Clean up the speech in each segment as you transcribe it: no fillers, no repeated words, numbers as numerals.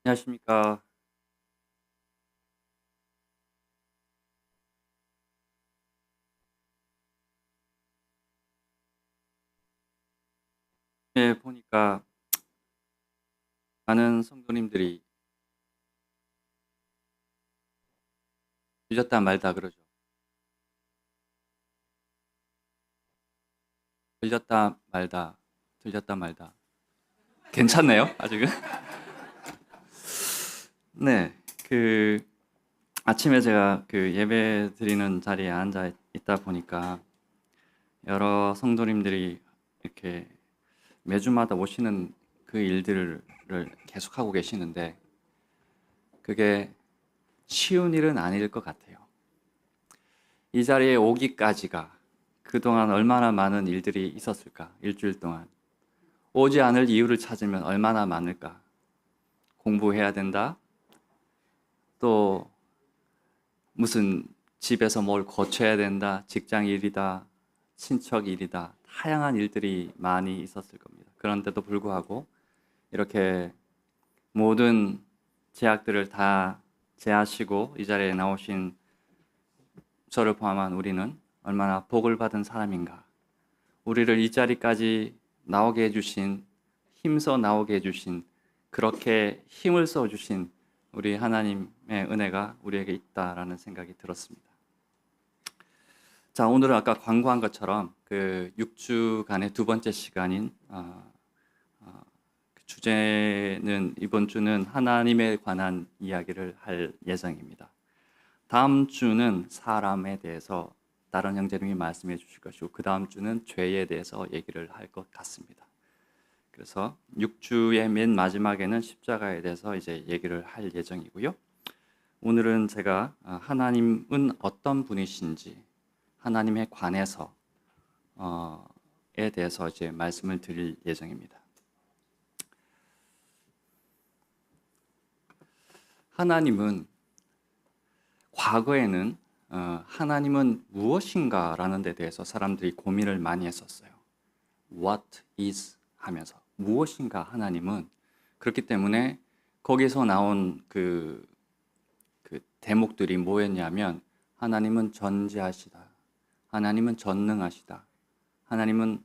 안녕하십니까. 보니까 많은 성도님들이 들렸다 말다 그러죠. 들렸다 말다, 들렸다 말다. 괜찮네요, 아직은. 네, 그 아침에 제가 그 예배 드리는 자리에 앉아 있다 보니까 여러 성도님들이 이렇게 매주마다 오시는 그 일들을 계속하고 계시는데 그게 쉬운 일은 아닐 것 같아요. 이 자리에 오기까지가 그동안 얼마나 많은 일들이 있었을까, 일주일 동안. 오지 않을 이유를 찾으면 얼마나 많을까. 공부해야 된다. 또 무슨 집에서 뭘 고쳐야 된다. 직장 일이다. 친척 일이다. 다양한 일들이 많이 있었을 겁니다. 그런데도 불구하고 이렇게 모든 제약들을 다 제하시고 이 자리에 나오신 저를 포함한 우리는 얼마나 복을 받은 사람인가. 우리를 이 자리까지 나오게 해주신, 힘써 나오게 해주신, 그렇게 힘을 써주신 우리 하나님의 은혜가 우리에게 있다라는 생각이 들었습니다. 자, 오늘은 아까 광고한 것처럼 그 6주간의 두 번째 시간인 그 주제는 이번 주는 하나님에 관한 이야기를 할 예정입니다. 다음 주는 사람에 대해서 다른 형제님이 말씀해 주실 것이고 그 다음 주는 죄에 대해서 얘기를 할 것 같습니다. 그래서 6주의 맨 마지막에는 십자가에 대해서 이제 얘기를 할 예정이고요. 오늘은 제가 하나님은 어떤 분이신지 하나님에 관해서 에 대해서 이제 말씀을 드릴 예정입니다. 하나님은 과거에는 하나님은 무엇인가라는 데 대해서 사람들이 고민을 많이 했었어요. What is 하면서 무엇인가 하나님은. 그렇기 때문에 거기서 나온 그 대목들이 뭐였냐면 하나님은 전지하시다. 하나님은 전능하시다. 하나님은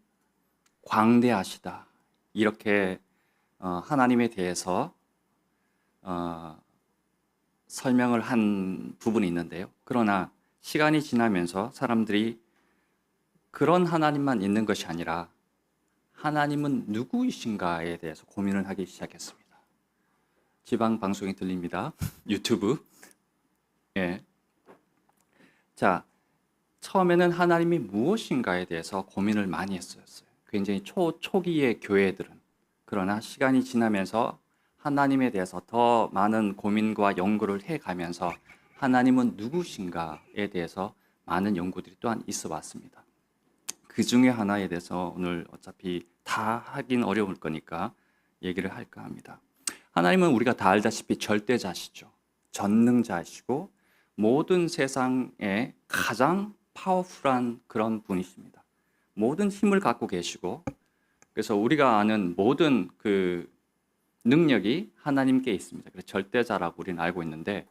광대하시다. 이렇게 하나님에 대해서 설명을 한 부분이 있는데요. 그러나 시간이 지나면서 사람들이 그런 하나님만 있는 것이 아니라 하나님은 누구이신가에 대해서 고민을 하기 시작했습니다. 지방 방송이 들립니다. 유튜브. 예. 자, 처음에는 하나님이 무엇인가에 대해서 고민을 많이 했었어요. 굉장히 초기의 교회들은. 그러나 시간이 지나면서 하나님에 대해서 더 많은 고민과 연구를 해가면서 하나님은 누구신가에 대해서 많은 연구들이 또한 있어 왔습니다. 그 중에 하나에 대해서 오늘 어차피 다 하긴 어려울 거니까 얘기를 할까 합니다. 하나님은 우리가 다 알다시피 절대자시죠. 전능자시고 모든 세상에 가장 파워풀한 그런 분이십니다. 모든 힘을 갖고 계시고 그래서 우리가 아는 모든 그 능력이 하나님께 있습니다. 그래서 절대자라고 우리는 알고 있는데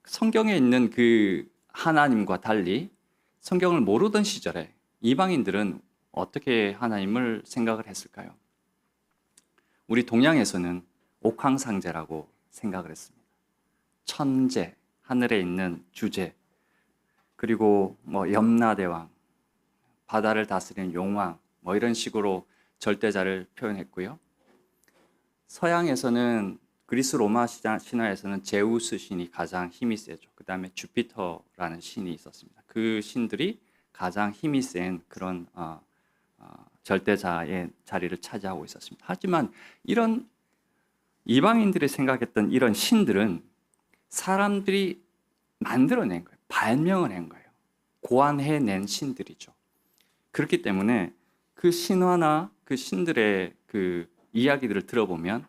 성경에 있는 그 하나님과 달리 성경을 모르던 시절에 이방인들은 어떻게 하나님을 생각을 했을까요? 우리 동양에서는 옥황상제라고 생각을 했습니다. 천재, 하늘에 있는 주제, 그리고 뭐 염라대왕, 바다를 다스리는 용왕, 뭐 이런 식으로 절대자를 표현했고요. 서양에서는 그리스 로마 신화에서는 제우스 신이 가장 힘이 세죠. 그 다음에 주피터라는 신이 있었습니다. 그 신들이 가장 힘이 센 그런 절대자의 자리를 차지하고 있었습니다. 하지만 이런 이방인들이 생각했던 이런 신들은 사람들이 만들어낸 거예요. 발명을 한 거예요. 고안해낸 신들이죠. 그렇기 때문에 그 신화나 그 신들의 그 이야기들을 들어보면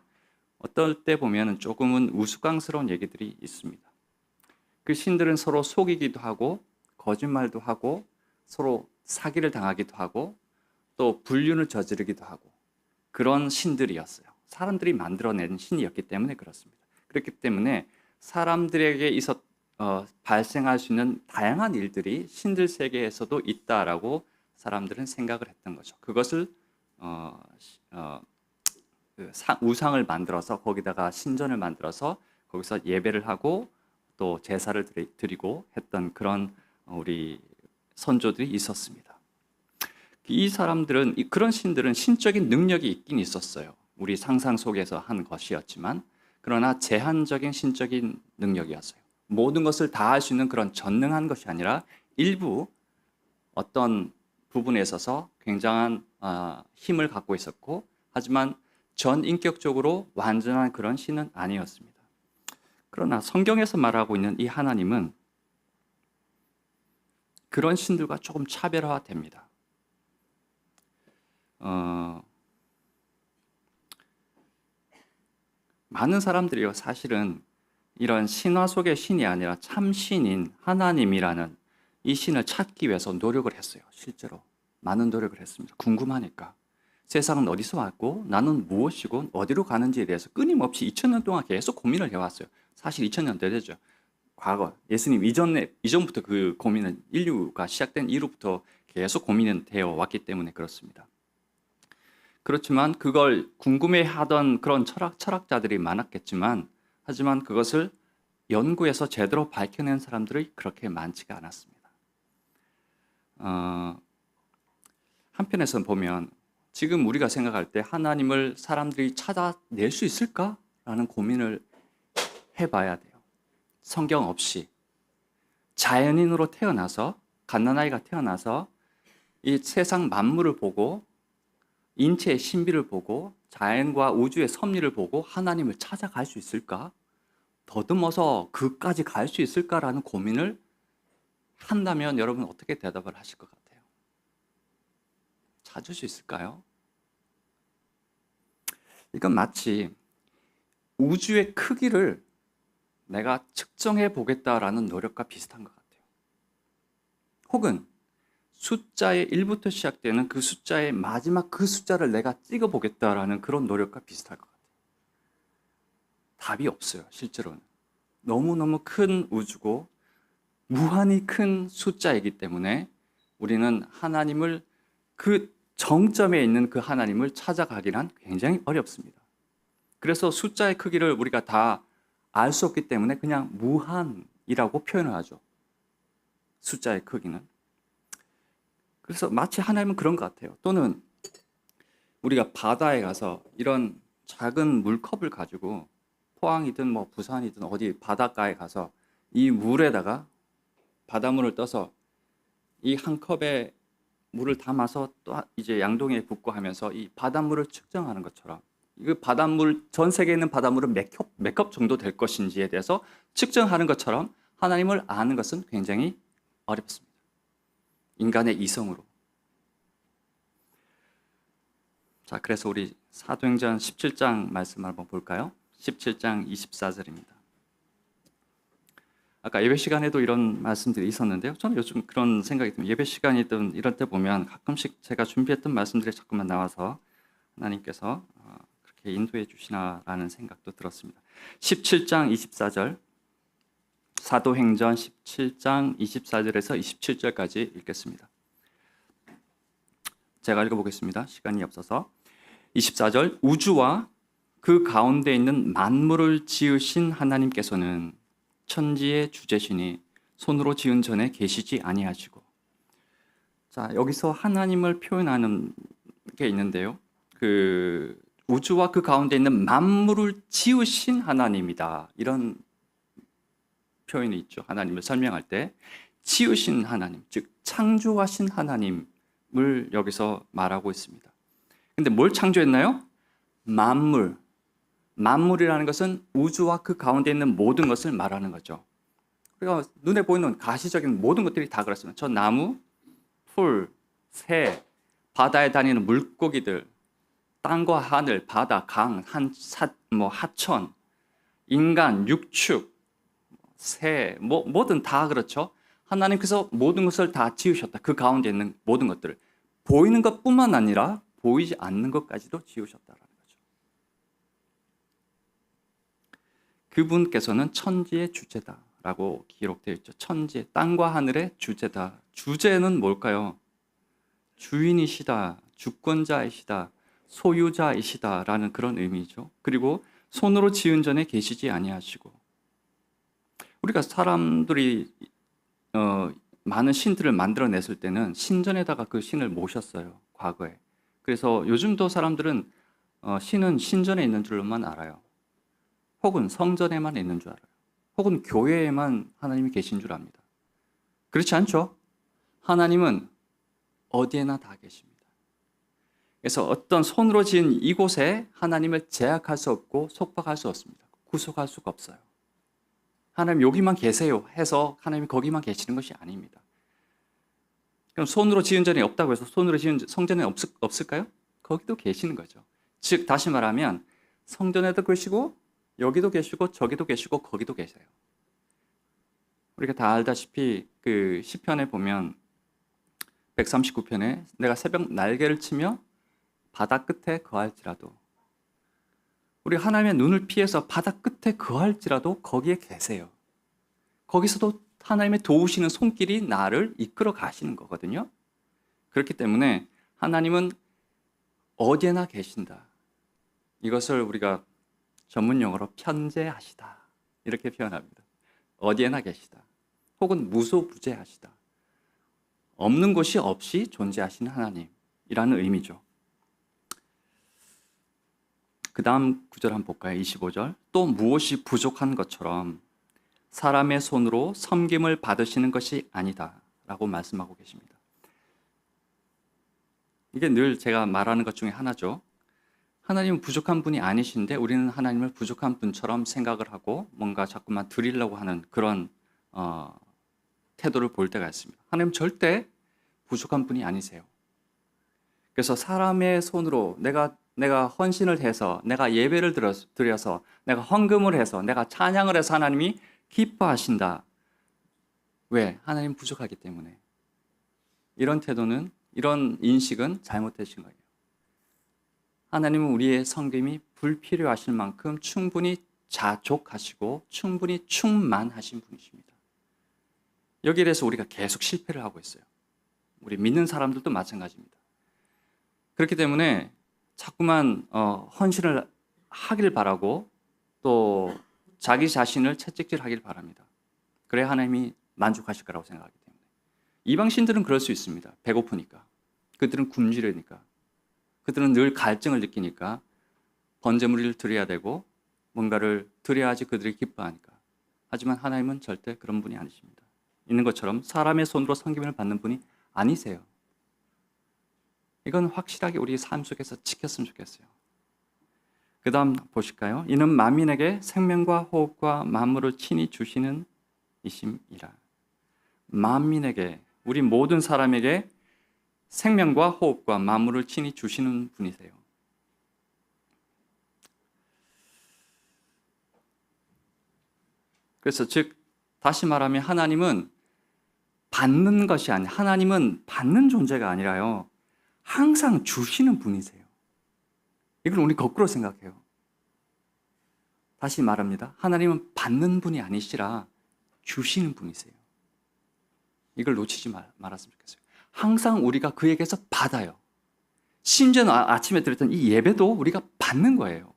어떨 때 보면 조금은 우스꽝스러운 얘기들이 있습니다. 그 신들은 서로 속이기도 하고 거짓말도 하고 서로 사기를 당하기도 하고 또 불륜을 저지르기도 하고 그런 신들이었어요. 사람들이 만들어낸 신이었기 때문에 그렇습니다. 그렇기 때문에 사람들에게 발생할 수 있는 다양한 일들이 신들 세계에서도 있다라고 사람들은 생각을 했던 거죠. 그것을 우상을 만들어서 거기다가 신전을 만들어서 거기서 예배를 하고 또 제사를 드리고 했던 그런 우리 선조들이 있었습니다. 이 사람들은 그런 신들은 신적인 능력이 있긴 있었어요. 우리 상상 속에서 한 것이었지만 그러나 제한적인 신적인 능력이었어요. 모든 것을 다 할 수 있는 그런 전능한 것이 아니라 일부 어떤 부분에 있어서 굉장한 힘을 갖고 있었고 하지만 전 인격적으로 완전한 그런 신은 아니었습니다. 그러나 성경에서 말하고 있는 이 하나님은 그런 신들과 조금 차별화됩니다. 많은 사람들이요, 사실은 이런 신화 속의 신이 아니라 참 신인 하나님이라는 이 신을 찾기 위해서 노력을 했어요. 실제로 많은 노력을 했습니다. 궁금하니까 세상은 어디서 왔고 나는 무엇이고 어디로 가는지에 대해서 끊임없이 2000년 동안 계속 고민을 해왔어요. 사실 2000년 되죠. 과거 예수님 이전부터 그 고민은 인류가 시작된 이후부터 계속 고민은 되어 왔기 때문에 그렇습니다. 그렇지만 그걸 궁금해하던 그런 철학자들이 많았겠지만 하지만 그것을 연구해서 제대로 밝혀낸 사람들이 그렇게 많지가 않았습니다. 한편에서 보면 지금 우리가 생각할 때 하나님을 사람들이 찾아낼 수 있을까라는 고민을 해봐야 돼요. 성경 없이 자연인으로 태어나서 갓난아이가 태어나서 이 세상 만물을 보고 인체의 신비를 보고 자연과 우주의 섭리를 보고 하나님을 찾아갈 수 있을까? 더듬어서 그까지 갈 수 있을까라는 고민을 한다면 여러분 어떻게 대답을 하실 것 같아요? 찾을 수 있을까요? 이건 마치 우주의 크기를 내가 측정해 보겠다라는 노력과 비슷한 것 같아요. 혹은 숫자의 1부터 시작되는 그 숫자의 마지막 그 숫자를 내가 찍어 보겠다라는 그런 노력과 비슷할 것 같아요. 답이 없어요, 실제로는. 너무너무 큰 우주고 무한히 큰 숫자이기 때문에 우리는 하나님을 그 정점에 있는 그 하나님을 찾아가기란 굉장히 어렵습니다. 그래서 숫자의 크기를 우리가 다 알 수 없기 때문에 그냥 무한이라고 표현을 하죠. 숫자의 크기는. 그래서 마치 하나님은 그런 것 같아요. 또는 우리가 바다에 가서 이런 작은 물컵을 가지고 포항이든 뭐 부산이든 어디 바닷가에 가서 이 물에다가 바닷물을 떠서 이 한 컵에 물을 담아서 또 이제 양동이에 붓고 하면서 이 바닷물을 측정하는 것처럼 그 바닷물 전 세계에 있는 바닷물은 몇 컵 정도 될 것인지에 대해서 측정하는 것처럼 하나님을 아는 것은 굉장히 어렵습니다. 인간의 이성으로. 자, 그래서 우리 사도행전 17장 말씀 한번 볼까요? 17장 24절입니다. 아까 예배 시간에도 이런 말씀들이 있었는데요. 저는 요즘 그런 생각이 듭니다. 예배 시간이든 이럴 때 보면 가끔씩 제가 준비했던 말씀들이 자꾸만 나와서 하나님께서 그렇게 인도해 주시나라는 생각도 들었습니다. 17장 24절 사도행전 17장 24절에서 27절까지 읽겠습니다. 제가 읽어보겠습니다. 시간이 없어서. 24절 우주와 그 가운데 있는 만물을 지으신 하나님께서는 천지의 주제시니 손으로 지은 전에 계시지 아니하시고. 자, 여기서 하나님을 표현하는 게 있는데요. 그 우주와 그 가운데 있는 만물을 지으신 하나님이다. 이런 표현이 있죠. 하나님을 설명할 때 지으신 하나님, 즉 창조하신 하나님을 여기서 말하고 있습니다. 근데 뭘 창조했나요? 만물. 만물이라는 것은 우주와 그 가운데 있는 모든 것을 말하는 거죠. 그러니까 눈에 보이는 가시적인 모든 것들이 다 그렇습니다. 저 나무, 풀, 새, 바다에 다니는 물고기들, 땅과 하늘, 바다, 강, 하천, 인간, 육축, 새, 뭐든 다 그렇죠. 하나님께서 모든 것을 다 지으셨다. 그 가운데 있는 모든 것들을. 보이는 것뿐만 아니라 보이지 않는 것까지도 지으셨다라는 거죠. 그분께서는 천지의 주제다라고 기록되어 있죠. 천지, 땅과 하늘의 주제다. 주제는 뭘까요? 주인이시다, 주권자이시다, 소유자이시다라는 그런 의미죠. 그리고 손으로 지은 전에 계시지 아니하시고, 우리가 사람들이 많은 신들을 만들어냈을 때는 신전에다가 그 신을 모셨어요, 과거에. 그래서 요즘도 사람들은 신은 신전에 있는 줄로만 알아요. 혹은 성전에만 있는 줄 알아요. 혹은 교회에만 하나님이 계신 줄 압니다. 그렇지 않죠? 하나님은 어디에나 다 계십니다. 그래서 어떤 손으로 지은 이곳에 하나님을 제약할 수 없고 속박할 수 없습니다. 구속할 수가 없어요. 하나님 여기만 계세요 해서 하나님이 거기만 계시는 것이 아닙니다. 그럼 손으로 지은 전이 없다고 해서 손으로 지은 성전에 없을까요? 거기도 계시는 거죠. 즉 다시 말하면 성전에도 계시고 여기도 계시고 저기도 계시고 거기도 계세요. 우리가 다 알다시피 그 시편에 보면 139편에 내가 새벽 날개를 치며 바다 끝에 거할지라도, 우리 하나님의 눈을 피해서 바다 끝에 거할지라도 거기에 계세요. 거기서도 하나님의 도우시는 손길이 나를 이끌어 가시는 거거든요. 그렇기 때문에 하나님은 어디에나 계신다. 이것을 우리가 전문 용어로 편재하시다 이렇게 표현합니다. 어디에나 계시다. 혹은 무소부재하시다. 없는 곳이 없이 존재하시는 하나님이라는 의미죠. 그 다음 구절 한번 볼까요? 25절. 또 무엇이 부족한 것처럼 사람의 손으로 섬김을 받으시는 것이 아니다 라고 말씀하고 계십니다. 이게 늘 제가 말하는 것 중에 하나죠. 하나님은 부족한 분이 아니신데 우리는 하나님을 부족한 분처럼 생각을 하고 뭔가 자꾸만 드리려고 하는 그런 태도를 볼 때가 있습니다. 하나님 절대 부족한 분이 아니세요. 그래서 사람의 손으로 내가 헌신을 해서, 내가 예배를 드려서, 내가 헌금을 해서, 내가 찬양을 해서 하나님이 기뻐하신다. 왜? 하나님 부족하기 때문에. 이런 태도는, 이런 인식은 잘못되신 거예요. 하나님은 우리의 섬김이 불필요하실 만큼 충분히 자족하시고 충분히 충만하신 분이십니다. 여기에 대해서 우리가 계속 실패를 하고 있어요. 우리 믿는 사람들도 마찬가지입니다. 그렇기 때문에 자꾸만 헌신을 하길 바라고 또 자기 자신을 채찍질하길 바랍니다. 그래야 하나님이 만족하실 거라고 생각하기 때문에. 이방 신들은 그럴 수 있습니다. 배고프니까. 그들은 굶주리니까. 그들은 늘 갈증을 느끼니까 번제물을 드려야 되고 뭔가를 드려야지 그들이 기뻐하니까. 하지만 하나님은 절대 그런 분이 아니십니다. 있는 것처럼 사람의 손으로 섬김을 받는 분이 아니세요. 이건 확실하게 우리 삶 속에서 지켰으면 좋겠어요. 그 다음 보실까요? 이는 만민에게 생명과 호흡과 만물을 친히 주시는 이심이라. 만민에게, 우리 모든 사람에게 생명과 호흡과 만물을 친히 주시는 분이세요. 그래서 즉 다시 말하면 하나님은 받는 것이 아니, 하나님은 받는 존재가 아니라요, 항상 주시는 분이세요. 이걸 우리 거꾸로 생각해요. 다시 말합니다. 하나님은 받는 분이 아니시라 주시는 분이세요. 이걸 놓치지 말았으면 좋겠어요. 항상 우리가 그에게서 받아요. 심지어는 아침에 드렸던 이 예배도 우리가 받는 거예요.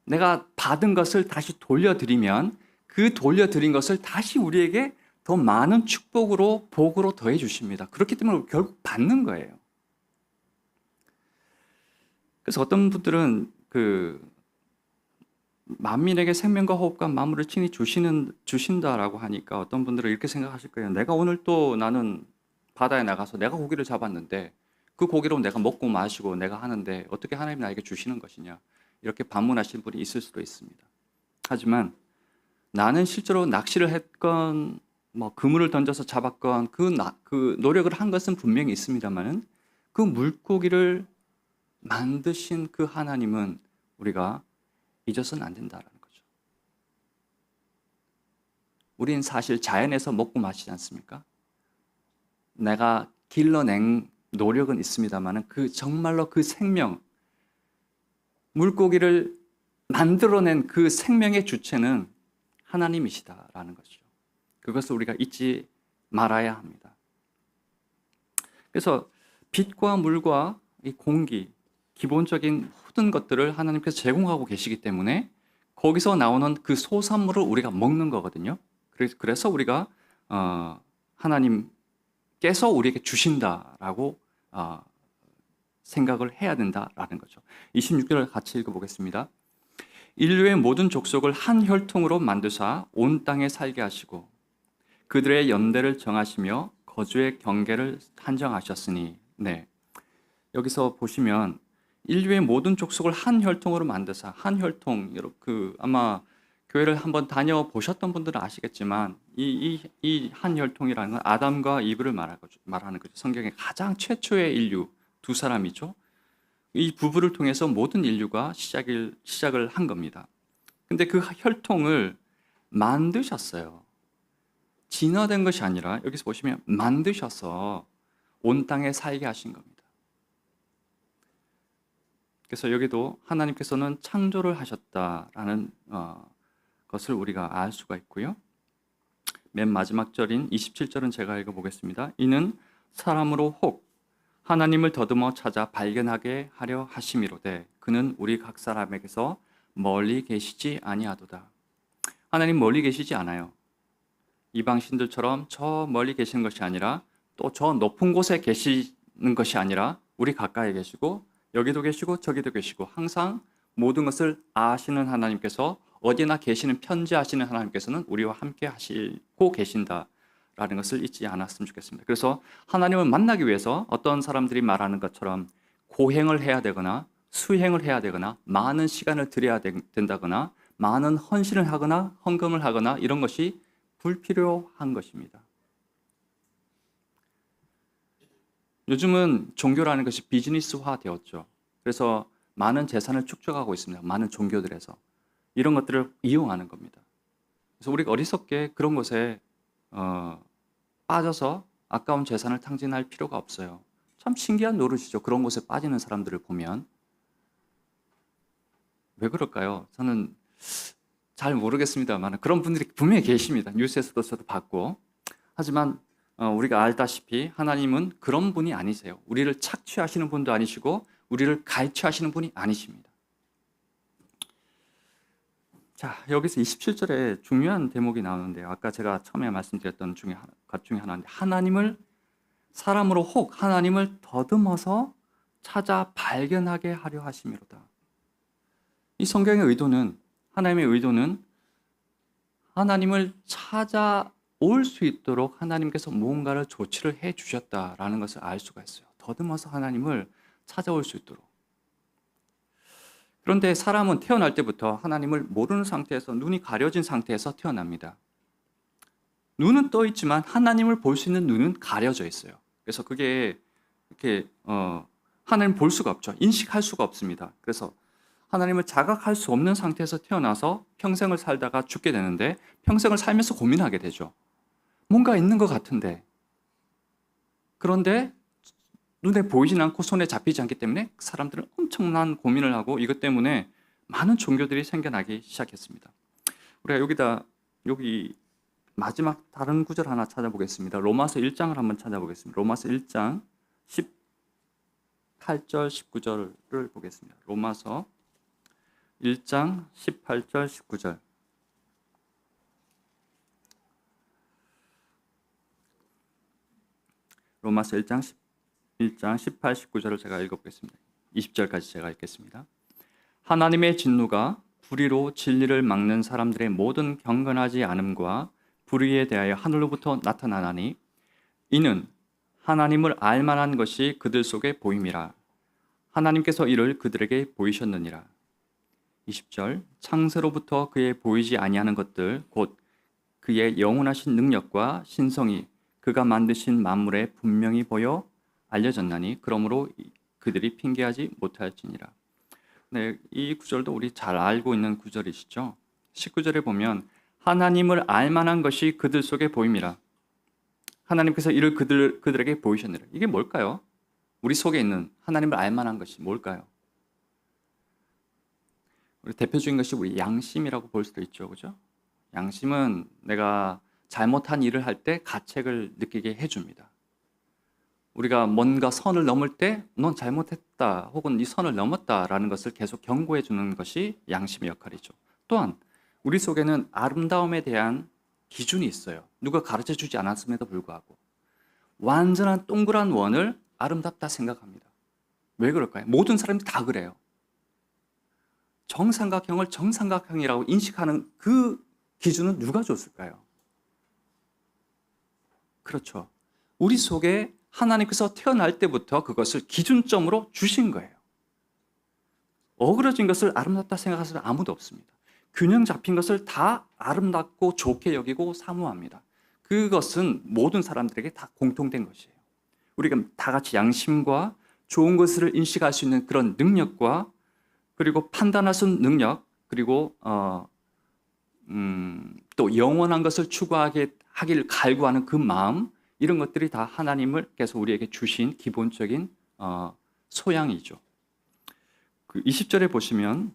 내가 받은 것을 다시 돌려드리면 그 돌려드린 것을 다시 우리에게 더 많은 축복으로, 복으로 더해 주십니다. 그렇기 때문에 결국 받는 거예요. 그래서 어떤 분들은 만민에게 생명과 호흡과 만물을 친히 주신다라고 하니까 어떤 분들은 이렇게 생각하실 거예요. 내가 오늘 또 나는 바다에 나가서 내가 고기를 잡았는데 그 고기로 내가 먹고 마시고 내가 하는데 어떻게 하나님이 나에게 주시는 것이냐, 이렇게 반문하신 분이 있을 수도 있습니다. 하지만 나는 실제로 낚시를 했건 뭐 그물을 던져서 잡았건 그 노력을 한 것은 분명히 있습니다만은 그 물고기를 만드신 그 하나님은 우리가 잊어서는 안 된다라는 거죠. 우린 사실 자연에서 먹고 마시지 않습니까? 내가 길러낸 노력은 있습니다만은 정말로 그 생명, 물고기를 만들어낸 그 생명의 주체는 하나님이시다라는 것이죠. 그것을 우리가 잊지 말아야 합니다. 그래서 빛과 물과 이 공기, 기본적인 모든 것들을 하나님께서 제공하고 계시기 때문에 거기서 나오는 그 소산물을 우리가 먹는 거거든요. 그래서 우리가 하나님께서 우리에게 주신다라고 생각을 해야 된다라는 거죠. 26절을 같이 읽어보겠습니다. 인류의 모든 족속을 한 혈통으로 만드사 온 땅에 살게 하시고 그들의 연대를 정하시며 거주의 경계를 한정하셨으니. 네, 여기서 보시면 인류의 모든 족속을 한 혈통으로 만드사, 한 혈통, 아마 교회를 한번 다녀 보셨던 분들은 아시겠지만 이 한 혈통이라는 건 아담과 이브를 말하는 거죠. 성경의 가장 최초의 인류 두 사람이죠. 이 부부를 통해서 모든 인류가 시작을 한 겁니다. 근데 그 혈통을 만드셨어요. 진화된 것이 아니라 여기서 보시면 만드셔서 온 땅에 살게 하신 겁니다. 그래서 여기도 하나님께서는 창조를 하셨다라는 것을 우리가 알 수가 있고요. 맨 마지막 절인 27절은 제가 읽어보겠습니다. 이는 사람으로 혹 하나님을 더듬어 찾아 발견하게 하려 하심이로되 그는 우리 각 사람에게서 멀리 계시지 아니하도다. 하나님 멀리 계시지 않아요. 이방신들처럼 저 멀리 계시는 것이 아니라 또 저 높은 곳에 계시는 것이 아니라 우리 가까이 계시고 여기도 계시고 저기도 계시고 항상 모든 것을 아시는 하나님께서 어디나 계시는 편지하시는 하나님께서는 우리와 함께 하시고 계신다라는 것을 잊지 않았으면 좋겠습니다. 그래서 하나님을 만나기 위해서 어떤 사람들이 말하는 것처럼 고행을 해야 되거나 수행을 해야 되거나 많은 시간을 들여야 된다거나 많은 헌신을 하거나 헌금을 하거나 이런 것이 불필요한 것입니다. 요즘은 종교라는 것이 비즈니스화 되었죠. 그래서 많은 재산을 축적하고 있습니다. 많은 종교들에서 이런 것들을 이용하는 겁니다. 그래서 우리가 어리석게 그런 것에 빠져서 아까운 재산을 탕진할 필요가 없어요. 참 신기한 노릇이죠. 그런 곳에 빠지는 사람들을 보면. 왜 그럴까요? 저는 잘 모르겠습니다만 그런 분들이 분명히 계십니다. 뉴스에서도 저도 봤고. 하지만 우리가 알다시피 하나님은 그런 분이 아니세요. 우리를 착취하시는 분도 아니시고 우리를 갈취하시는 분이 아니십니다. 자, 여기서 27절에 중요한 대목이 나오는데요. 아까 제가 처음에 말씀드렸던 것 중에 하나인데 하나님을 사람으로 혹 하나님을 더듬어서 찾아 발견하게 하려 하심이로다. 이 성경의 의도는 하나님의 의도는 하나님을 찾아올 수 있도록 하나님께서 무언가를 조치를 해 주셨다라는 것을 알 수가 있어요. 더듬어서 하나님을 찾아올 수 있도록. 그런데 사람은 태어날 때부터 하나님을 모르는 상태에서 눈이 가려진 상태에서 태어납니다. 눈은 떠 있지만 하나님을 볼 수 있는 눈은 가려져 있어요. 그래서 그게 이렇게 하나님을 볼 수가 없죠. 인식할 수가 없습니다. 그래서 하나님을 자각할 수 없는 상태에서 태어나서 평생을 살다가 죽게 되는데 평생을 살면서 고민하게 되죠. 뭔가 있는 것 같은데 그런데 눈에 보이진 않고 손에 잡히지 않기 때문에 사람들은 엄청난 고민을 하고 이것 때문에 많은 종교들이 생겨나기 시작했습니다. 우리가 여기 마지막 다른 구절 하나 찾아보겠습니다. 로마서 1장을 한번 찾아보겠습니다. 로마서 1장 18절 19절을 보겠습니다. 로마서 1장 18절 19절. 로마서 1장 18, 19절을 제가 읽어보겠습니다. 20절까지 제가 읽겠습니다. 하나님의 진노가 불의로 진리를 막는 사람들의 모든 경건하지 않음과 불의에 대하여 하늘로부터 나타나나니 이는 하나님을 알만한 것이 그들 속에 보임이라. 하나님께서 이를 그들에게 보이셨느니라. 20절 창세로부터 그의 보이지 아니하는 것들 곧 그의 영원하신 능력과 신성이 그가 만드신 만물에 분명히 보여 알려졌나니 그러므로 그들이 핑계하지 못할지니라. 네, 이 구절도 우리 잘 알고 있는 구절이시죠. 19절에 보면 하나님을 알만한 것이 그들 속에 보임이라. 하나님께서 이를 그들에게 보이셨느니라. 이게 뭘까요? 우리 속에 있는 하나님을 알만한 것이 뭘까요? 우리 대표적인 것이 우리 양심이라고 볼 수도 있죠, 그죠? 양심은 내가 잘못한 일을 할 때 가책을 느끼게 해줍니다. 우리가 뭔가 선을 넘을 때 넌 잘못했다 혹은 이 선을 넘었다라는 것을 계속 경고해 주는 것이 양심의 역할이죠. 또한 우리 속에는 아름다움에 대한 기준이 있어요. 누가 가르쳐 주지 않았음에도 불구하고 완전한 동그란 원을 아름답다 생각합니다. 왜 그럴까요? 모든 사람이 다 그래요. 정삼각형을 정삼각형이라고 인식하는 그 기준은 누가 줬을까요? 그렇죠. 우리 속에 하나님께서 태어날 때부터 그것을 기준점으로 주신 거예요. 어그러진 것을 아름답다 생각할 사람 아무도 없습니다. 균형 잡힌 것을 다 아름답고 좋게 여기고 사모합니다. 그것은 모든 사람들에게 다 공통된 것이에요. 우리가 다 같이 양심과 좋은 것을 인식할 수 있는 그런 능력과 그리고 판단할 수 있는 능력 그리고 또 영원한 것을 추구하게 하길 갈구하는 그 마음 이런 것들이 다 하나님께서 우리에게 주신 기본적인 소양이죠. 그 20절에 보시면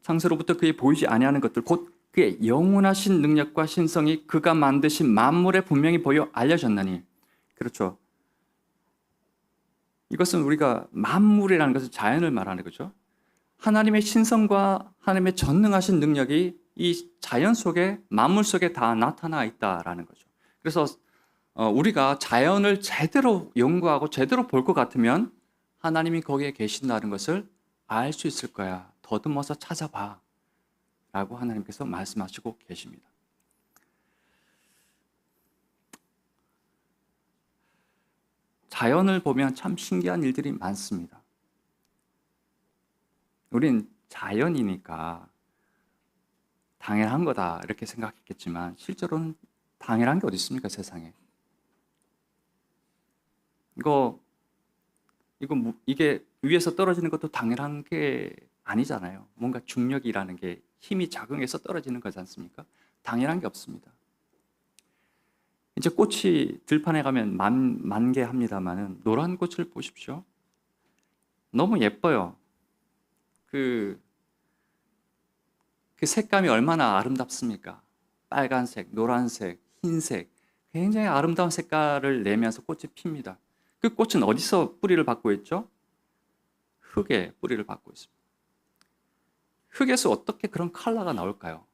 창세로부터 그의 보이지 아니하는 것들 곧 그의 영원하신 능력과 신성이 그가 만드신 만물에 분명히 보여 알려졌나니 그렇죠. 이것은 우리가 만물이라는 것은 자연을 말하는 거죠. 하나님의 신성과 하나님의 전능하신 능력이 이 자연 속에 만물 속에 다 나타나 있다라는 거죠. 그래서 우리가 자연을 제대로 연구하고 제대로 볼 것 같으면 하나님이 거기에 계신다는 것을 알 수 있을 거야. 더듬어서 찾아봐 라고 하나님께서 말씀하시고 계십니다. 자연을 보면 참 신기한 일들이 많습니다. 우린 자연이니까 당연한 거다 이렇게 생각했겠지만 실제로는 당연한 게 어디 있습니까, 세상에? 이게 위에서 떨어지는 것도 당연한 게 아니잖아요. 뭔가 중력이라는 게 힘이 작용해서 떨어지는 거지 않습니까? 당연한 게 없습니다. 이제 꽃이 들판에 가면 만개합니다만은 노란 꽃을 보십시오. 너무 예뻐요. 그 색감이 얼마나 아름답습니까? 빨간색, 노란색, 흰색 굉장히 아름다운 색깔을 내면서 꽃이 핍니다. 그 꽃은 어디서 뿌리를 받고 있죠? 흙에 뿌리를 받고 있습니다. 흙에서 어떻게 그런 컬러가 나올까요?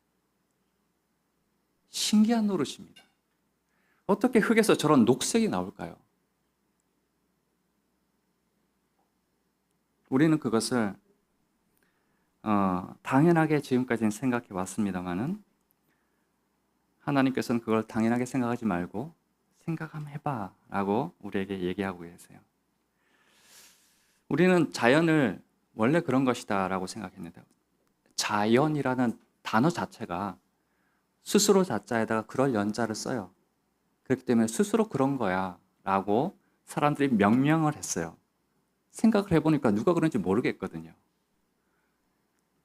신기한 노릇입니다. 어떻게 흙에서 저런 녹색이 나올까요? 우리는 그것을 당연하게 지금까지는 생각해 왔습니다만은 하나님께서는 그걸 당연하게 생각하지 말고 생각 한번 해봐 라고 우리에게 얘기하고 계세요. 우리는 자연을 원래 그런 것이다 라고 생각했는데 자연이라는 단어 자체가 스스로 자자에다가 그럴 연자를 써요. 그렇기 때문에 스스로 그런 거야 라고 사람들이 명명을 했어요. 생각을 해보니까 누가 그런지 모르겠거든요.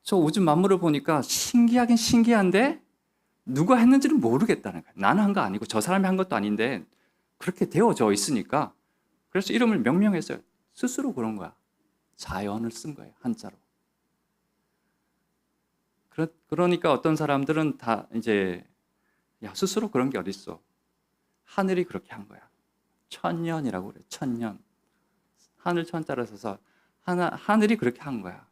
저 우주 만물을 보니까 신기하긴 신기한데 누가 했는지는 모르겠다는 거예요. 나는 한 거 아니고 저 사람이 한 것도 아닌데 그렇게 되어져 있으니까 그래서 이름을 명명했어요. 스스로 그런 거야. 자연을 쓴 거예요. 한자로. 그러니까 어떤 사람들은 다 이제 야 스스로 그런 게 어딨어. 하늘이 그렇게 한 거야. 천년이라고 그래요. 천년. 하늘 천자를 써서 하늘이 그렇게 한 거야.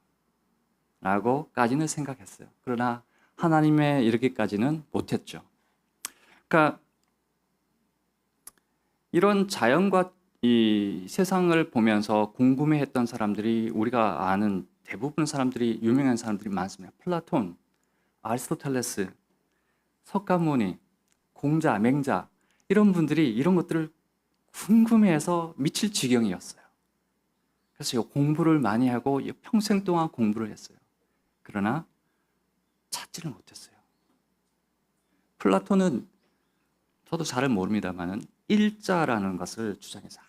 라고까지는 생각했어요. 그러나 하나님의 이르기까지는 못했죠. 그러니까 이런 자연과 이 세상을 보면서 궁금해했던 사람들이 우리가 아는 대부분 사람들이 유명한 사람들이 많습니다. 플라톤, 아리스토텔레스, 석가모니, 공자, 맹자 이런 분들이 이런 것들을 궁금해해서 미칠 지경이었어요. 그래서 공부를 많이 하고 평생 동안 공부를 했어요. 그러나 찾지를 못했어요. 플라톤은 저도 잘은 모릅니다만은 일자라는 것을 주장해서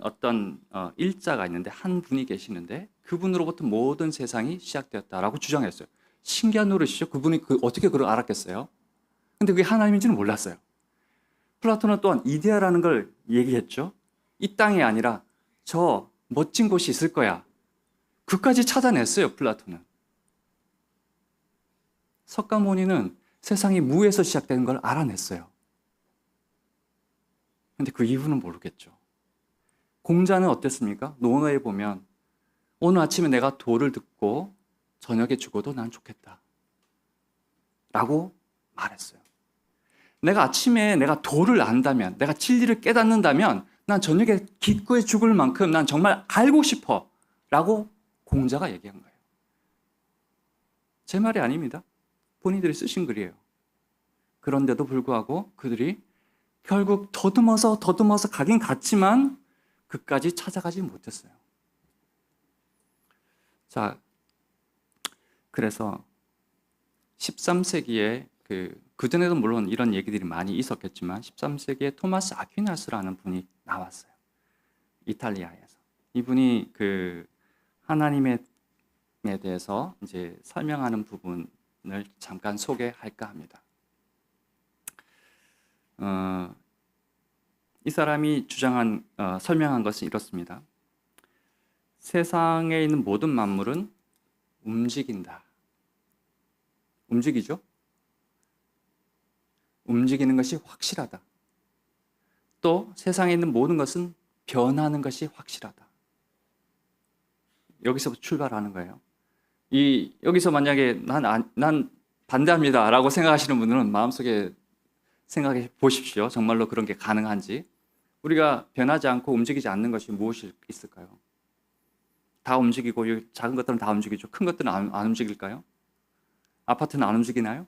어떤 일자가 있는데 한 분이 계시는데 그분으로부터 모든 세상이 시작되었다라고 주장했어요. 신기한 노릇이죠. 그분이 어떻게 그걸 알았겠어요? 근데 그게 하나님인지는 몰랐어요. 플라톤은 또한 이데아라는 걸 얘기했죠. 이 땅이 아니라 저 멋진 곳이 있을 거야. 그까지 찾아냈어요, 플라톤은. 석가모니는 세상이 무에서 시작되는 걸 알아냈어요. 근데 그 이유는 모르겠죠. 공자는 어땠습니까? 논어에 보면 오늘 아침에 내가 도를 듣고 저녁에 죽어도 난 좋겠다 라고 말했어요. 내가 아침에 내가 도를 안다면, 내가 진리를 깨닫는다면 난 저녁에 기꺼이 죽을 만큼 난 정말 알고 싶어 라고 공자가 얘기한 거예요. 제 말이 아닙니다. 본인들이 쓰신 글이에요. 그런데도 불구하고 그들이 결국 더듬어서 가긴 갔지만 그까지 찾아가지 못했어요. 자, 그래서 13세기에 그전에도 물론 이런 얘기들이 많이 있었겠지만 13세기에 토마스 아퀴나스라는 분이 나왔어요. 이탈리아에서. 이분이 하나님에 대해서 이제 설명하는 부분을 잠깐 소개할까 합니다. 이 사람이 설명한 것은 이렇습니다. 세상에 있는 모든 만물은 움직인다. 움직이죠? 움직이는 것이 확실하다. 또 세상에 있는 모든 것은 변하는 것이 확실하다. 여기서 출발하는 거예요. 여기서 만약에 난 반대합니다 라고 생각하시는 분들은 마음속에 생각해 보십시오. 정말로 그런 게 가능한지. 우리가 변하지 않고 움직이지 않는 것이 무엇이 있을까요? 다 움직이고 작은 것들은 다 움직이죠. 큰 것들은 안 움직일까요? 아파트는 안 움직이나요?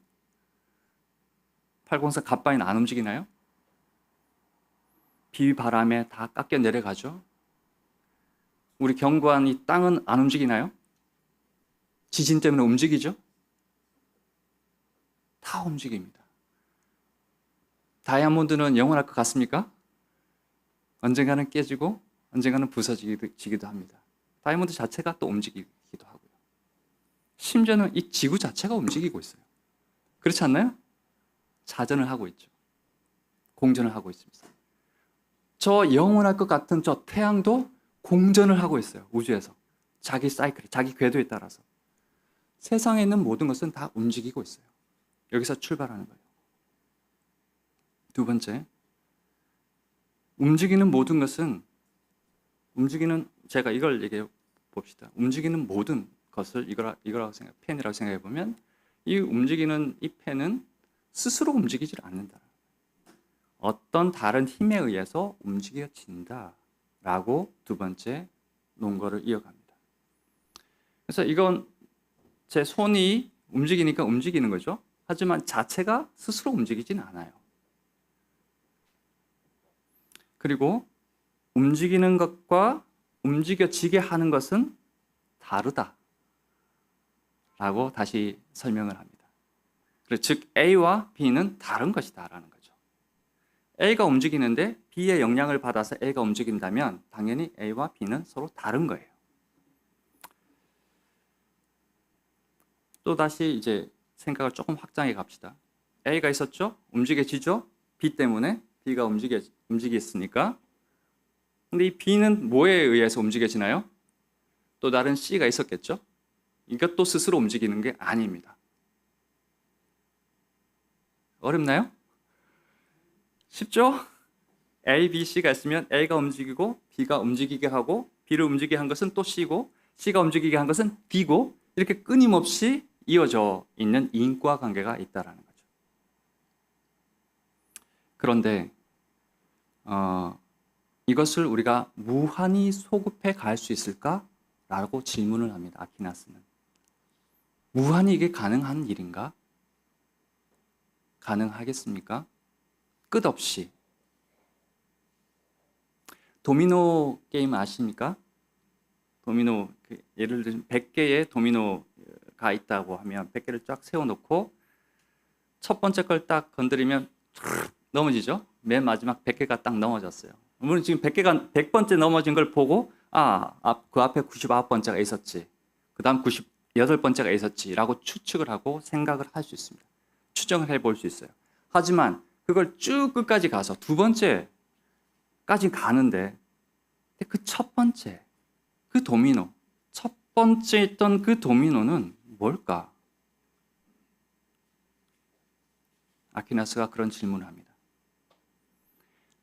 팔공사 갓바위는 안 움직이나요? 비바람에 다 깎여 내려가죠. 우리 견고한 이 땅은 안 움직이나요? 지진 때문에 움직이죠. 다 움직입니다. 다이아몬드는 영원할 것 같습니까? 언젠가는 깨지고 언젠가는 부서지기도 합니다. 다이아몬드 자체가 또 움직이기도 하고요. 심지어는 이 지구 자체가 움직이고 있어요. 그렇지 않나요? 자전을 하고 있죠. 공전을 하고 있습니다. 저 영원할 것 같은 저 태양도 공전을 하고 있어요. 우주에서. 자기 사이클, 자기 궤도에 따라서. 세상에 있는 모든 것은 다 움직이고 있어요. 여기서 출발하는 거예요. 두 번째, 움직이는 모든 것은 제가 이걸 얘기해 봅시다. 움직이는 모든 것을 이거라고 펜이라고 생각해 보면 이 움직이는 이 펜은 스스로 움직이질 않는다. 어떤 다른 힘에 의해서 움직여진다라고 두 번째 논거를 이어갑니다. 그래서 이건 제 손이 움직이니까 움직이는 거죠. 하지만 자체가 스스로 움직이진 않아요. 그리고 움직이는 것과 움직여지게 하는 것은 다르다 라고 다시 설명을 합니다. 즉 A와 B는 다른 것이다라는 거죠. A가 움직이는데 B의 영향을 받아서 A가 움직인다면 당연히 A와 B는 서로 다른 거예요. 또 다시 이제 생각을 조금 확장해 갑시다. A가 있었죠? 움직여지죠? B 때문에 B가 움직였으니까. 근데 이 B는 뭐에 의해서 움직여지나요? 또 다른 C가 있었겠죠? 이것도 스스로 움직이는 게 아닙니다. 어렵나요? 쉽죠? A, B, C가 있으면 A가 움직이고 B가 움직이게 하고 B를 움직이게 한 것은 또 C고 C가 움직이게 한 것은 D고 이렇게 끊임없이 이어져 있는 인과관계가 있다는 거죠. 그런데 이것을 우리가 무한히 소급해 갈 수 있을까? 라고 질문을 합니다. 아퀴나스는. 무한히 이게 가능한 일인가? 가능하겠습니까? 끝없이. 도미노 게임 아십니까? 도미노, 예를 들면 100개의 도미노가 있다고 하면 100개를 쫙 세워놓고 첫 번째 걸 딱 건드리면 넘어지죠? 맨 마지막 100개가 딱 넘어졌어요. 물론 지금 100번째 넘어진 걸 보고 그 앞에 99번째가 있었지. 그 다음 98번째가 있었지 라고 추측을 하고 생각을 할 수 있습니다. 추정을 해볼 수 있어요. 하지만 그걸 쭉 끝까지 가서 두 번째까지 가는데 그 첫 번째, 그 도미노, 첫 번째 있던 그 도미노는 뭘까? 아퀴나스가 그런 질문을 합니다.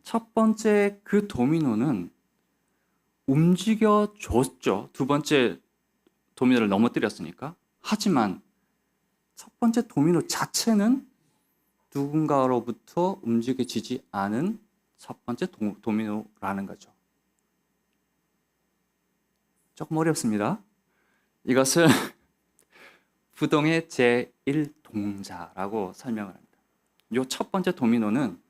첫 번째 그 도미노는 움직여 줬죠. 두 번째 도미노를 넘어뜨렸으니까. 하지만 첫 번째 도미노 자체는 누군가로부터 움직여지지 않은 첫 번째 도미노라는 거죠. 조금 어렵습니다. 이것을 부동의 제1동자라고 설명을 합니다. 이 첫 번째 도미노는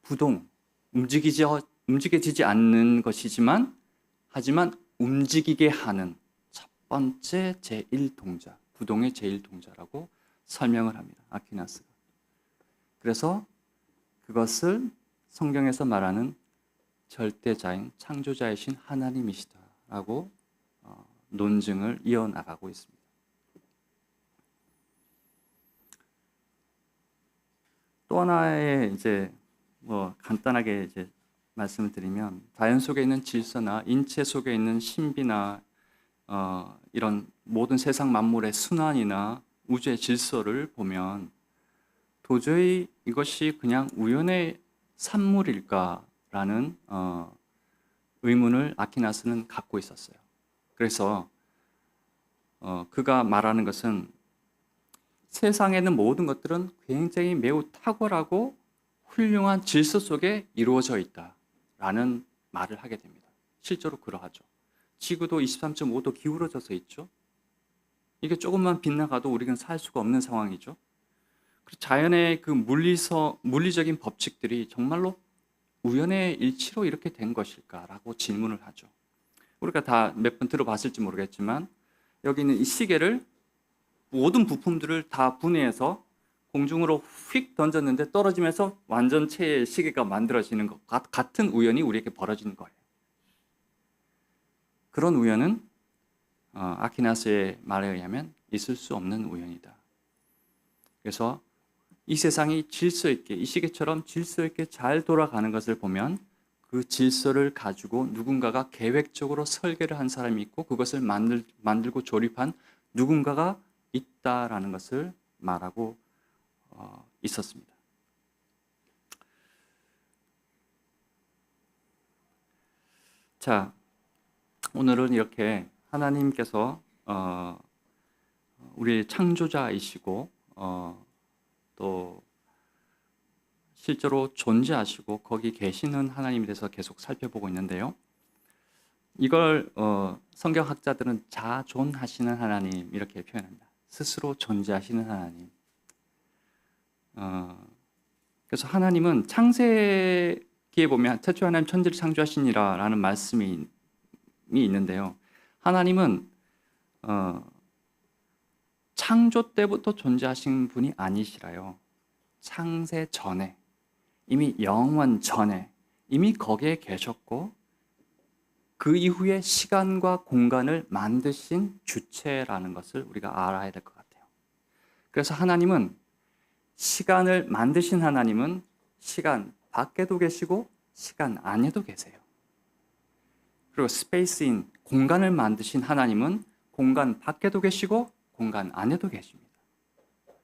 부동, 움직여지지 않는 것이지만 하지만 움직이게 하는 첫 번째 제1동자, 부동의 제1동자라고 설명을 합니다. 아퀴나스가. 그래서 그것을 성경에서 말하는 절대자인 창조자이신 하나님이시다라고 논증을 이어나가고 있습니다. 또 하나의 이제 간단하게 이제 말씀을 드리면 자연 속에 있는 질서나 인체 속에 있는 신비나 이런 모든 세상 만물의 순환이나 우주의 질서를 보면 도저히 이것이 그냥 우연의 산물일까라는 의문을 아퀴나스는 갖고 있었어요. 그래서 그가 말하는 것은 세상에 있는 모든 것들은 굉장히 매우 탁월하고 훌륭한 질서 속에 이루어져 있다라는 말을 하게 됩니다. 실제로 그러하죠. 지구도 23.5도 기울어져서 있죠. 이게 조금만 빗나가도 우리는 살 수가 없는 상황이죠. 자연의 그 물리적인 법칙들이 정말로 우연의 일치로 이렇게 된 것일까라고 질문을 하죠. 우리가 다 몇 번 들어봤을지 모르겠지만 여기 있는 이 시계를 모든 부품들을 다 분해해서 공중으로 휙 던졌는데 떨어지면서 완전체의 시계가 만들어지는 것 같은 우연이 우리에게 벌어지는 거예요. 그런 우연은 아퀴나스의 말에 의하면 있을 수 없는 우연이다. 그래서 이 세상이 질서 있게, 이 시계처럼 질서 있게 잘 돌아가는 것을 보면 그 질서를 가지고 누군가가 계획적으로 설계를 한 사람이 있고 그것을 만들고 조립한 누군가가 있다라는 것을 말하고 있었습니다. 자, 오늘은 이렇게 하나님께서 우리의 창조자이시고 또 실제로 존재하시고 거기 계시는 하나님에 대해서 계속 살펴보고 있는데요. 이걸 성경학자들은 자존하시는 하나님 이렇게 표현합니다. 스스로 존재하시는 하나님. 그래서 하나님은 창세기에 보면 태초에 하나님 천지를 창조하시니라 라는 말씀이 있는데요. 하나님은 창조 때부터 존재하신 분이 아니시라요. 창세 전에, 이미 영원 전에 이미 거기에 계셨고 그 이후에 시간과 공간을 만드신 주체라는 것을 우리가 알아야 될 것 같아요. 그래서 하나님은 시간을 만드신 하나님은 시간 밖에도 계시고 시간 안에도 계세요. 그리고 스페이스인 공간을 만드신 하나님은 공간 밖에도 계시고 공간 안에도 계십니다.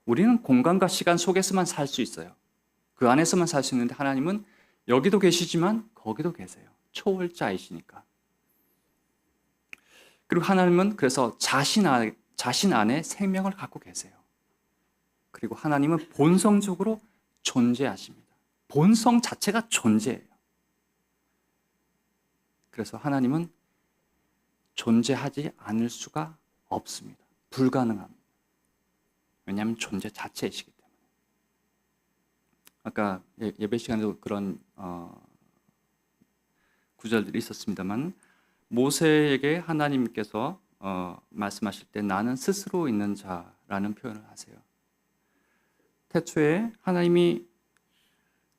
우리는 공간과 시간 속에서만 살 수 있어요. 그 안에서만 살 수 있는데 하나님은 여기도 계시지만 거기도 계세요. 초월자이시니까. 그리고 하나님은 그래서 자신 안에 생명을 갖고 계세요. 그리고 하나님은 본성적으로 존재하십니다. 본성 자체가 존재예요. 그래서 하나님은 존재하지 않을 수가 없습니다. 불가능합니다. 왜냐하면 존재 자체이시기 때문에. 아까 예배 시간에도 그런 구절들이 있었습니다만 모세에게 하나님께서 말씀하실 때 나는 스스로 있는 자라는 표현을 하세요. 태초에 하나님이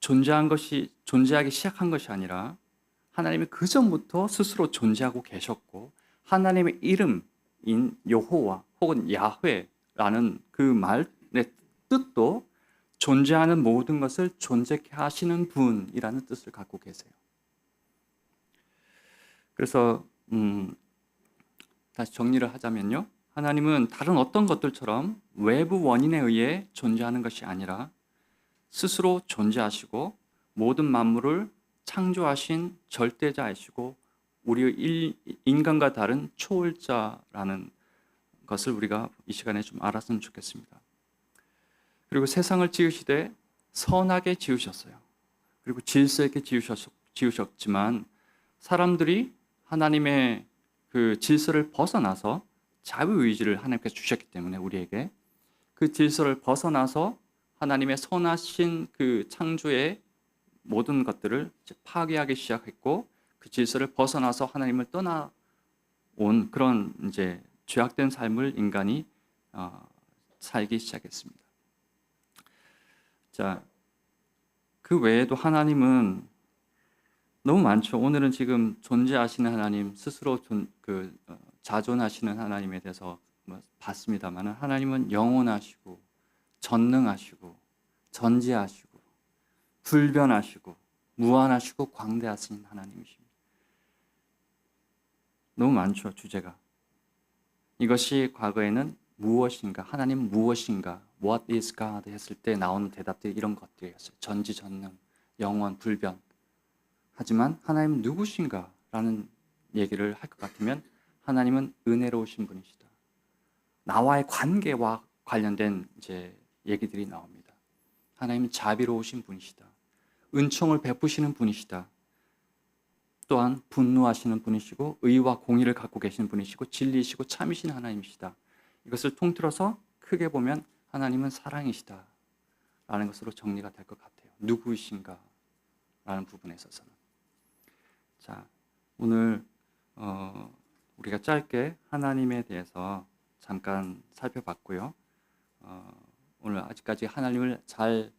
존재하기 시작한 것이 아니라 하나님이 그 전부터 스스로 존재하고 계셨고 하나님의 이름인 여호와 혹은 야훼라는 그 말의 뜻도 존재하는 모든 것을 존재케 하시는 분이라는 뜻을 갖고 계세요. 그래서 다시 정리를 하자면요. 하나님은 다른 어떤 것들처럼 외부 원인에 의해 존재하는 것이 아니라 스스로 존재하시고 모든 만물을 창조하신 절대자이시고 우리 인간과 다른 초월자라는 것을 우리가 이 시간에 좀 알았으면 좋겠습니다. 그리고 세상을 지으시되 선하게 지으셨어요. 그리고 질서 있게 지으셨지만 사람들이 하나님의 그 질서를 벗어나서 자유의지를 하나님께서 주셨기 때문에 우리에게 그 질서를 벗어나서 하나님의 선하신 그 창조의 모든 것들을 파괴하기 시작했고 그 질서를 벗어나서 하나님을 떠나온 그런 이제 죄악된 삶을 인간이 살기 시작했습니다. 자, 그 외에도 하나님은 너무 많죠. 오늘은 지금 존재하시는 하나님, 스스로 자존하시는 하나님에 대해서 봤습니다만 하나님은 영원하시고 전능하시고 전지하시고 불변하시고 무한하시고 광대하신 하나님이십니다. 너무 많죠, 주제가. 이것이 과거에는 무엇인가, 하나님 무엇인가, What is God 했을 때 나오는 대답들이 이런 것들이었어요. 전지전능, 영원, 불변. 하지만 하나님은 누구신가? 라는 얘기를 할 것 같으면 하나님은 은혜로우신 분이시다. 나와의 관계와 관련된 이제 얘기들이 나옵니다. 하나님은 자비로우신 분이시다. 은총을 베푸시는 분이시다. 또한 분노하시는 분이시고 의와 공의를 갖고 계시는 분이시고 진리이시고 참이신 하나님이시다. 이것을 통틀어서 크게 보면 하나님은 사랑이시다 라는 것으로 정리가 될 것 같아요. 누구이신가 라는 부분에 있어서는. 자, 오늘 우리가 짧게 하나님에 대해서 잠깐 살펴봤고요. 오늘 아직까지 하나님을 잘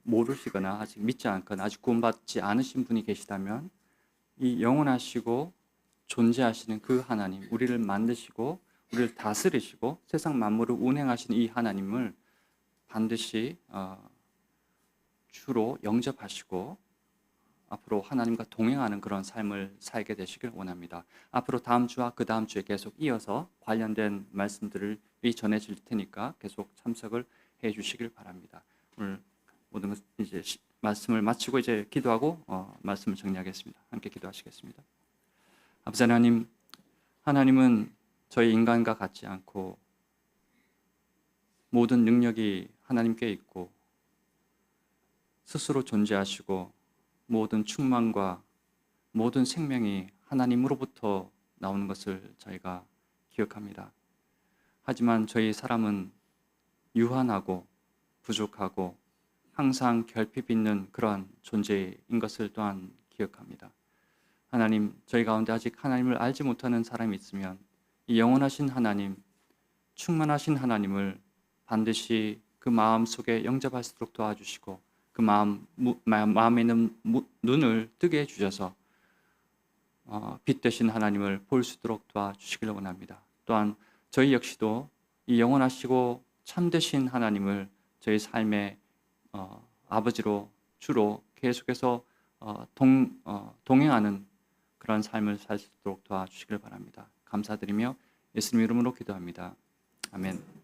모르시거나 아직 믿지 않거나 아직 구원받지 않으신 분이 계시다면 이 영원하시고 존재하시는 그 하나님, 우리를 만드시고 우리를 다스리시고 세상 만물을 운행하시는 이 하나님을 반드시 주로 영접하시고 앞으로 하나님과 동행하는 그런 삶을 살게 되시길 원합니다. 앞으로 다음 주와 그 다음 주에 계속 이어서 관련된 말씀들을 전해질 테니까 계속 참석을 해 주시길 바랍니다. 오늘 모든 것 이제 말씀을 마치고 이제 기도하고 말씀을 정리하겠습니다. 함께 기도하시겠습니다. 아버지 하나님, 하나님은 저희 인간과 같지 않고 모든 능력이 하나님께 있고 스스로 존재하시고 모든 충만과 모든 생명이 하나님으로부터 나오는 것을 저희가 기억합니다. 하지만 저희 사람은 유한하고 부족하고 항상 결핍 있는 그러한 존재인 것을 또한 기억합니다. 하나님, 저희 가운데 아직 하나님을 알지 못하는 사람이 있으면 이 영원하신 하나님, 충만하신 하나님을 반드시 그 마음 속에 영접할 수 있도록 도와주시고 그 마음에 있는 눈을 뜨게 해주셔서 빛 되신 하나님을 볼 수 있도록 도와주시길 원합니다. 또한 저희 역시도 이 영원하시고 참되신 하나님을 저희 삶의 아버지로 주로 계속해서 동행하는 그런 삶을 살 수 있도록 도와주시길 바랍니다. 감사드리며 예수님 이름으로 기도합니다. 아멘.